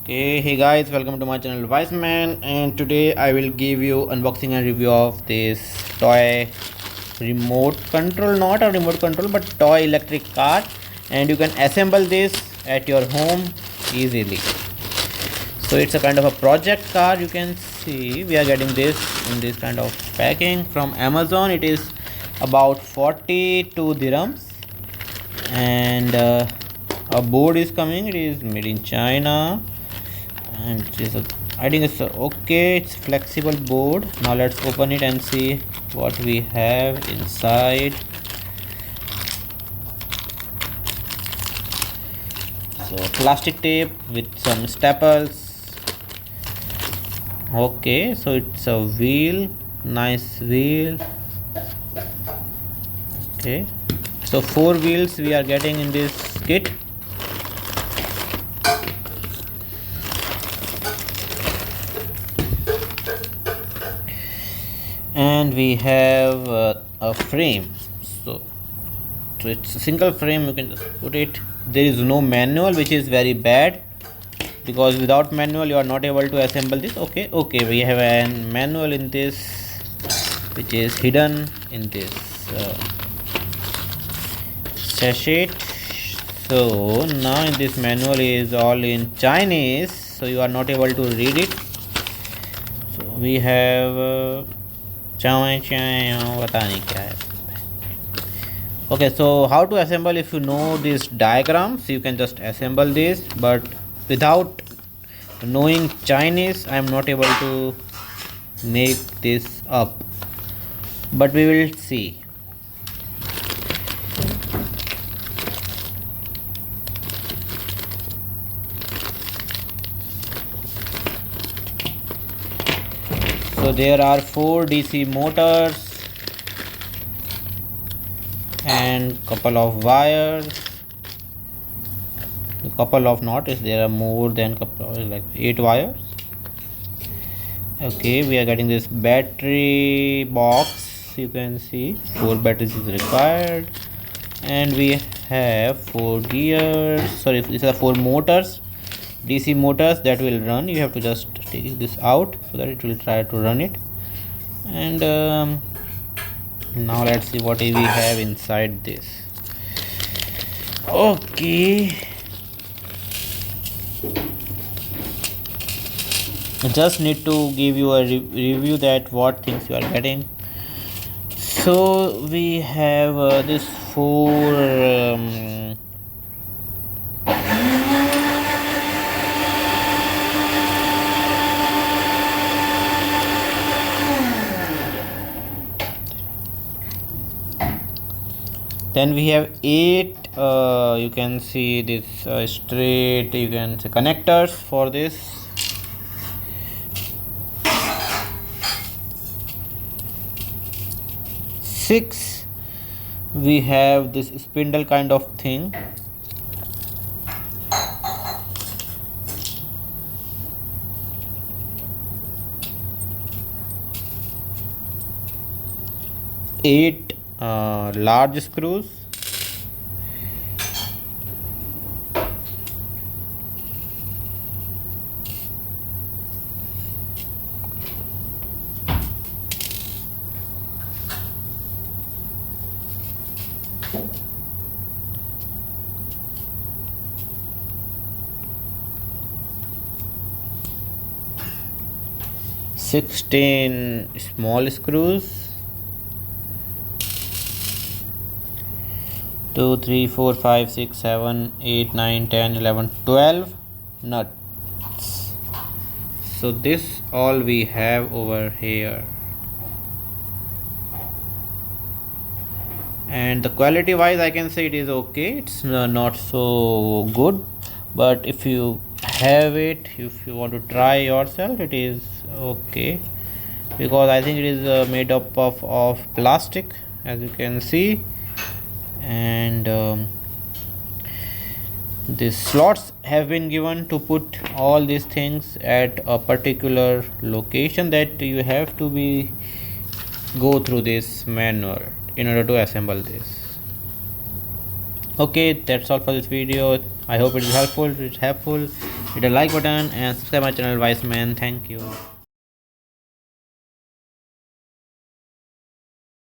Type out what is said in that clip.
Okay, hey guys, welcome to my channel Wiseman, and today I will give you unboxing and review of this toy remote control, not a remote control but toy electric car, and you can assemble this at your home easily. So it's a kind of a project car. You can see we are getting this in this kind of packing from Amazon. It is about 42 dirhams, and a board is coming. It is made in China, and I think it's okay. It's flexible board. Now let's open it and see what we have inside. So plastic tape with some staples. Okay, so it's a wheel, nice wheel. Okay, so 4 wheels we are getting in this kit. And we have a frame. So it's a single frame. You can just put it. There is no manual, which is very bad, because without manual you are not able to assemble this. Okay, we have a manual in this, which is hidden in this sachet. So now in this manual is all in Chinese, so you are not able to read it. So we have okay, so how to assemble? If you know these diagrams, you can just assemble this, but without knowing Chinese I am not able to make this up, but we will see. So there are 4 DC motors and couple of wires, a couple of notice there are more than couple of, like 8 wires. Okay, we are getting this battery box. You can see 4 batteries is required, and we have 4 gears. Sorry, these are 4 motors, DC motors that will run. You have to just take this out so that it will try to run it. And now let's see what we have inside this. Okay, I just need to give you a review that what things you are getting. So we have this 4 then we have 8 you can see this straight, you can say, connectors for this. Six, we have this spindle kind of thing. Eight large screws. Sixteen small screws. 2, 3, 4, 5, 6, 7, 8, 9, 10, 11, 12 nuts. So this all we have over here, and the quality wise I can say it is okay. It's not so good, but if you have it, if you want to try yourself, it is okay, because I think it is made up of plastic, as you can see. And these slots have been given to put all these things at a particular location, that you have to go through this manual in order to assemble this. Okay, that's all for this video. I hope it is helpful. hit a like button and subscribe my channel Wise Man. Thank you.